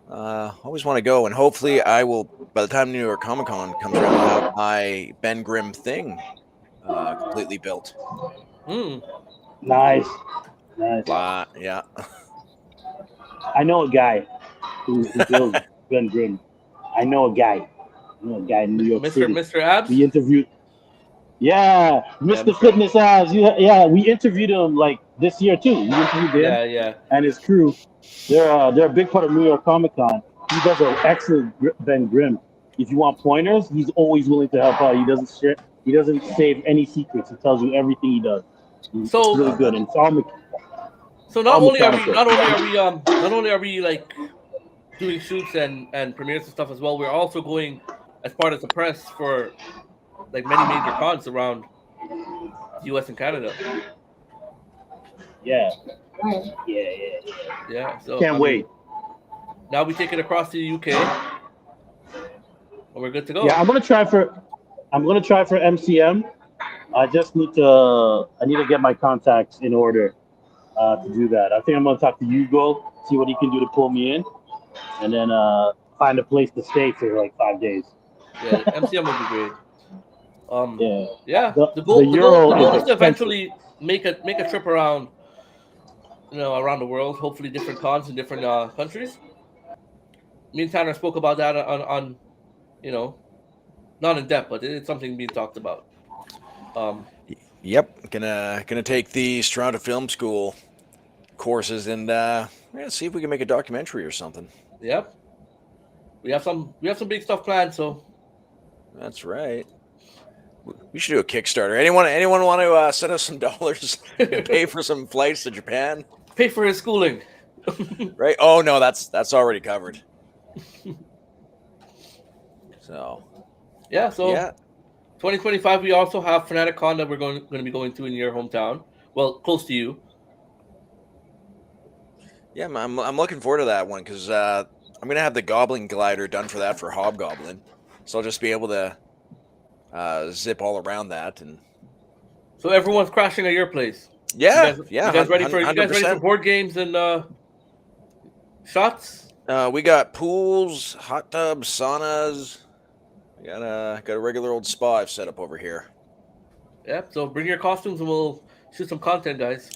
Always want to go, and hopefully I will. By the time New York Comic Con comes around, I'll have my Ben Grimm thing completely built. Nice. Yeah. I know a guy who builds Ben Grimm. I know a guy in New York City. Mr. Abs? We interviewed. Yeah, Mr. Fitness Abs. Yeah, we interviewed him like this year too. We interviewed him Yeah. and his crew. They're a big part of New York Comic Con. He does an excellent Ben Grimm. If you want pointers, he's always willing to help out. He doesn't share. He doesn't save any secrets. He tells you everything he does. It's really good, and it's all. So not only are we like doing shoots and premieres and stuff as well, we're also going as part of the press for like many major cons around the US and Canada. Yeah. So can't wait. Now we take it across to the UK, and we're good to go. Yeah, I'm gonna try for MCM. I need to get my contacts in order to do that. I think I'm gonna talk to Hugo, see what he can do to pull me in, and then find a place to stay for like 5 days. Yeah, MCM would be great. The goal is to eventually make a trip around, around the world. Hopefully, different cons in different countries. Me and Tanner spoke about that on not in depth, but it's something being talked about. Yep, gonna take the Toronto Film School courses and see if we can make a documentary or something. Yep, we have some big stuff planned. So that's right. We should do a Kickstarter. Anyone want to send us some dollars and pay for some flights to Japan? Pay for his schooling, right? Oh no, that's already covered. So 2025, we also have FanaticCon that we're going to be going to in your hometown. Well, close to you. Yeah, I'm looking forward to that one because I'm going to have the Goblin glider done for that for Hobgoblin. So I'll just be able to zip all around that. And so everyone's crashing at your place. Yeah, you guys ready for board games and shots? We got pools, hot tubs, saunas. We got a regular old spa I've set up over here. Yep. So bring your costumes and we'll shoot some content, guys.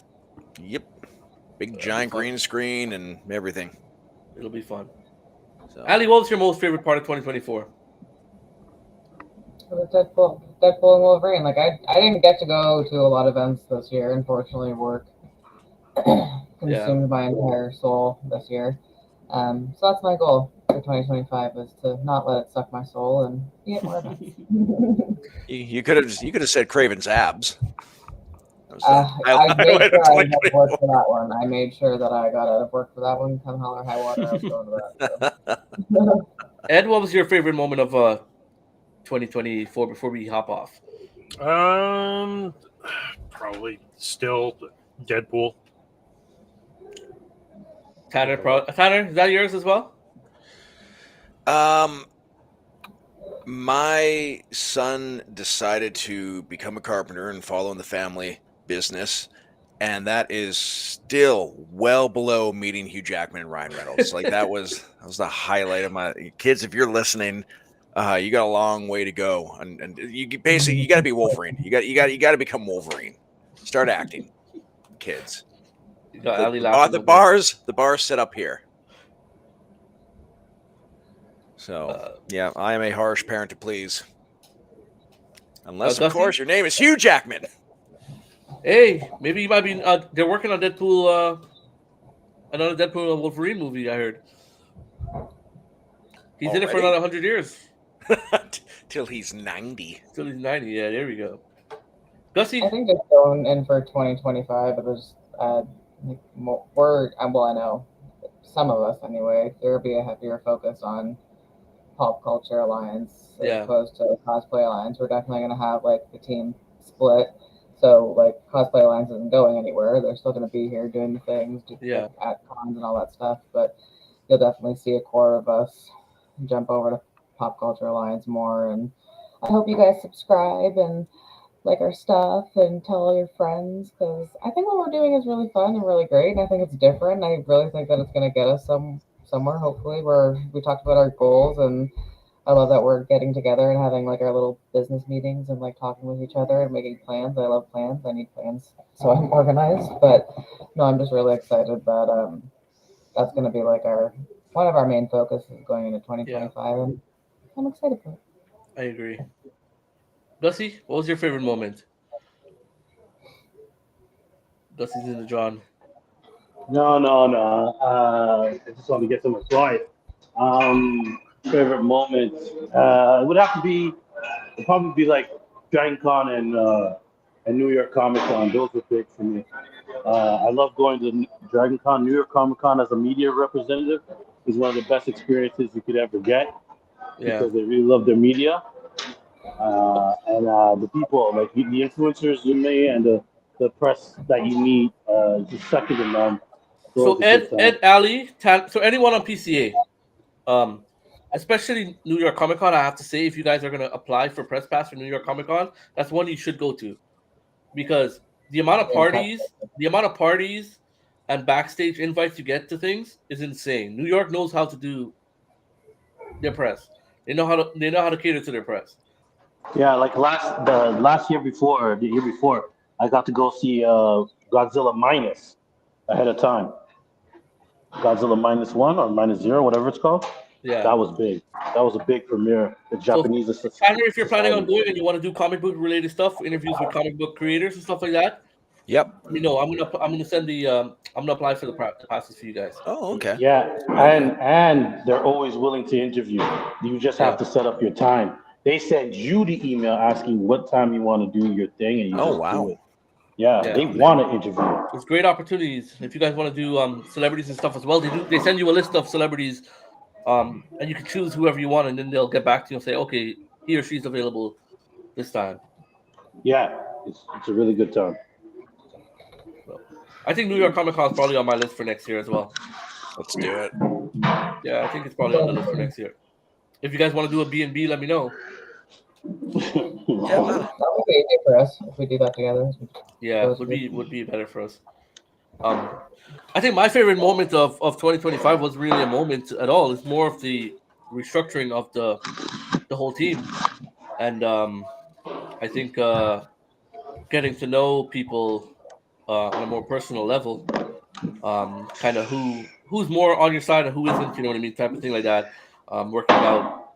Yep. Big giant green screen and everything. It'll be fun. So. Ali, what was your most favorite part of 2024? Deadpool and Wolverine. Like I didn't get to go to a lot of events this year. Unfortunately, work consumed my entire soul this year. So that's my goal for 2025 is to not let it suck my soul and be at more events. You could have said Craven's abs. I made sure I had work for that one. I made sure that I got out of work for that one. Come hell or high water, I was going to that. So. Ed, what was your favorite moment of 2024 before we hop off? Probably still Deadpool. Tanner, is that yours as well? My son decided to become a carpenter and follow in the family business, and that is still well below meeting Hugh Jackman and Ryan Reynolds. Like that was the highlight of my kids. If you're listening, you got a long way to go, and you got to be Wolverine. You got to become Wolverine. Start acting, kids. The bars set up here. So I am a harsh parent to please, unless of course your name is Hugh Jackman. Hey, maybe you might be. They're working on Deadpool, another Deadpool and Wolverine movie. I heard he's in it for another 100 years. Till he's 90. Till he's 90. Yeah, there we go. Gussie, I think just going in for 2025. It was I know some of us anyway. There will be a heavier focus on Pop Culture Alliance as opposed to Cosplay Alliance. We're definitely going to have like the team split. So like Cosplay Alliance isn't going anywhere. They're still going to be here doing the things at cons and all that stuff. But you'll definitely see a core of us jump over to Pop Culture Alliance more. And I hope you guys subscribe and like our stuff and tell all your friends because I think what we're doing is really fun and really great. And I think it's different. I really think that it's going to get us somewhere, hopefully, where we talked about our goals. And I love that we're getting together and having like our little business meetings and like talking with each other and making plans. I love plans. I need plans. So I'm organized. But no, I'm just really excited that that's going to be like one of our main focuses going into 2025. And I'm excited for it. I agree. Gussie, what was your favorite moment? Gussie's in the John. No. I just want to get someone quiet. Favorite moment? It would have to be, it'd probably be like Dragon Con and New York Comic Con. Those were big for me. I love going to Dragon Con, New York Comic Con as a media representative. Is one of the best experiences you could ever get because they really love their media. And the people, like the influencers you meet and the press that you meet, just second to none. So Ed, Ali, so anyone on PCA, especially New York Comic Con, I have to say, if you guys are gonna apply for press pass for New York Comic Con, that's one you should go to, because the amount of parties and backstage invites you get to things is insane. New York knows how to do their press. They know how to cater to their press. Yeah, like the year before, I got to go see Godzilla Minus ahead of time. Godzilla -1 or -0, whatever it's called. Yeah, that was big. That was a big premiere. The Japanese. So, if you're planning on going and you want to do comic book related stuff, interviews with comic book creators and stuff like that. Yep. You know, I'm gonna send I'm gonna apply for the passes for you guys. Oh, okay. Yeah, and they're always willing to interview. You just have to set up your time. They send you the email asking what time you want to do your thing, and you just do it. Yeah, they want to interview. It's great opportunities. If you guys want to do celebrities and stuff as well, they send you a list of celebrities, and you can choose whoever you want, and then they'll get back to you and say, okay, he or she's available this time. Yeah, it's a really good time. So, I think New York Comic Con is probably on my list for next year as well. Let's do it. Yeah, I think it's probably on the list for next year. If you guys want to do a B&B, let me know. That would be easy for us if we do that together. Yeah, would be better for us. I think my favorite moment of 2025 was really a moment at all. It's more of the restructuring of the whole team, and I think getting to know people on a more personal level, kind of who's more on your side and who isn't, you know what I mean, type of thing like that. Working out,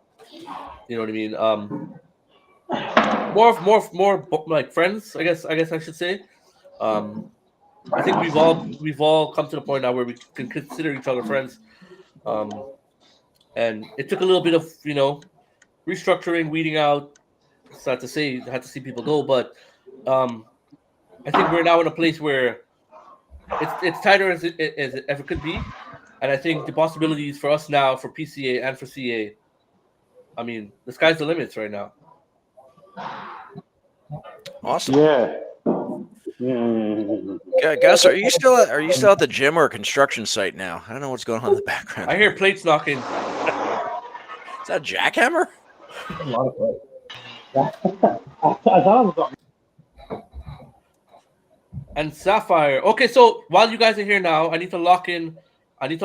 you know what I mean. More like friends, I guess I should say. I think we've all come to the point now where we can consider each other friends. And it took a little bit of, restructuring, weeding out. Sad to say, I had to see people go, but I think we're now in a place where it's tighter as it ever could be, and I think the possibilities for us now, for PCA and for CA, I mean, the sky's the limits right now. Awesome. Yeah. Gus, are you still at the gym or a construction site now? I don't know what's going on in the background. I hear plates knocking. Is that a jackhammer? A lot of plates. I thought it was. And Sapphire. Okay, so while you guys are here now, I need to lock in. I think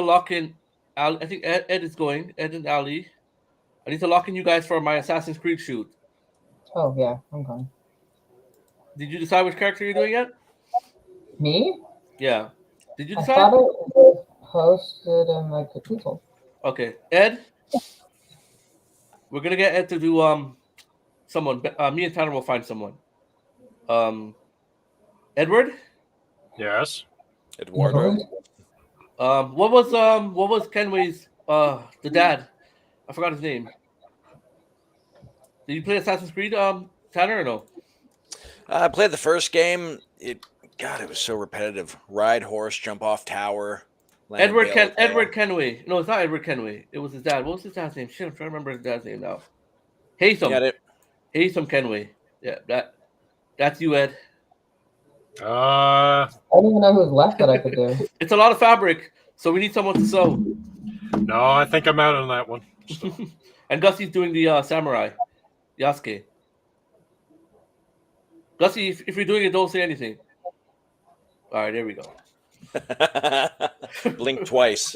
Ed is going. Ed and Ali. I need to lock in you guys for my Assassin's Creed shoot. Oh yeah, I'm going. Did you decide which character you're doing yet? Me? Yeah. Did you I decide? thought it was posted in like the people. Okay, Ed. We're gonna get Ed to do someone. Me and Tanner will find someone. Edward. Yes. Eduardo. What was Kenway's the dad? I forgot his name. Did you play Assassin's Creed, Tanner, or no? I played the first game. It was so repetitive. Ride horse, jump off tower. Edward Kenway. No, it's not Edward Kenway. It was his dad. What was his dad's name? Shit, I'm trying to remember his dad's name now. Haytham Kenway. Yeah, that's you, Ed. I don't even know who's left that I could do. It's a lot of fabric, so we need someone to sew. No, I think I'm out on that one. And Gussie's doing the samurai, Yasuke. Gussie, if you're doing it, don't say anything. All right, there we go. Blink twice.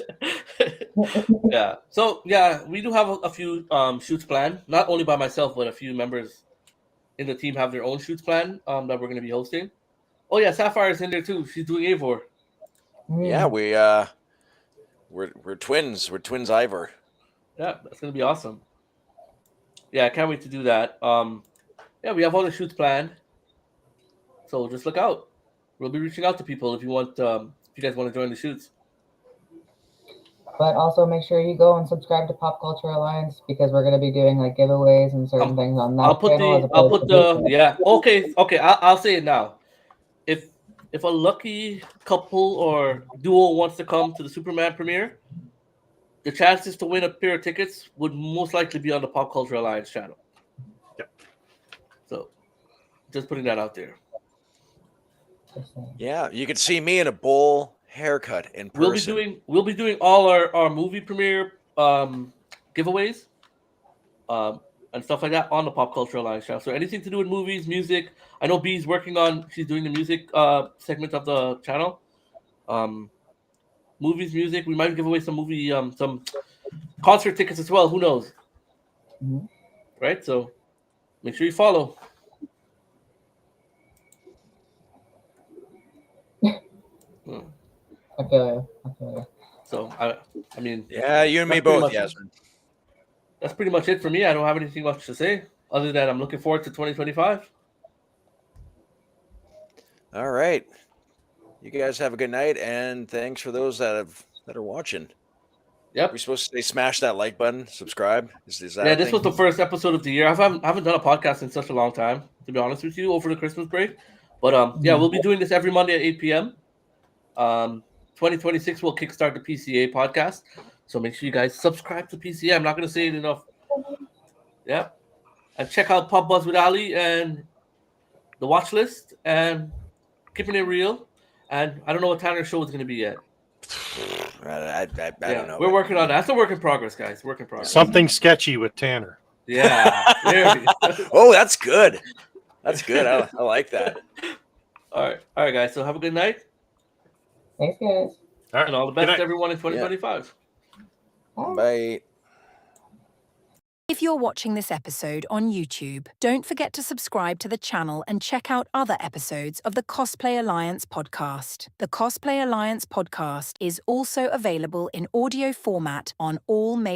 Yeah. So yeah, we do have a few shoots planned. Not only by myself, but a few members in the team have their own shoots planned that we're going to be hosting. Oh yeah, Sapphire's in there too. She's doing Eivor. Yeah, we're twins. We're twins, Ivor. Yeah, that's going to be awesome. Yeah, I can't wait to do that. Yeah, we have all the shoots planned. So just look out. we'll be reaching out to people if you want. If you guys want to join the shoots. But also make sure you go and subscribe to Pop Culture Alliance because we're going to be doing like giveaways and certain things on that channel. I'll put the yeah. Okay. I'll say it now. If a lucky couple or duo wants to come to the Superman premiere, the chances to win a pair of tickets would most likely be on the Pop Culture Alliance channel. Yep. So, just putting that out there. Yeah, you could see me in a bowl haircut in person. We'll be doing all our movie premiere giveaways and stuff like that on the Pop Culture Alliance channel. So anything to do with movies, music. I know B's she's doing the music segment of the channel. Movies, music. We might give away some concert tickets as well. Who knows? Mm-hmm. Right? So make sure you follow. I feel you. So I mean, yeah, you and me both, Yasmin. That's pretty much it for me. I don't have anything much to say other than I'm looking forward to 2025. All right, you guys have a good night, and thanks for those that are watching. Yep. We're supposed to say smash that like button, subscribe. Is that yeah? This was the first episode of the year. I haven't done a podcast in such a long time, to be honest with you, over the Christmas break. But yeah, we'll be doing this every Monday at 8 p.m. 2026 will kickstart the PCA podcast. So make sure you guys subscribe to PCA. I'm not going to say it enough. Yeah. And check out Pop Buzz with Ali and the watch list and Keeping It Real. And I don't know what Tanner's show is going to be yet. I don't know. We're working on that. That's a work in progress, guys. Work in progress. Something sketchy with Tanner. Yeah. There we go. Oh, that's good. That's good. I like that. All right, guys. So have a good night. Thanks, guys. All right. And all the best to everyone in 2025. Bye. If you're watching this episode on YouTube, don't forget to subscribe to the channel and check out other episodes of the Cosplay Alliance podcast. The Cosplay Alliance podcast is also available in audio format on all major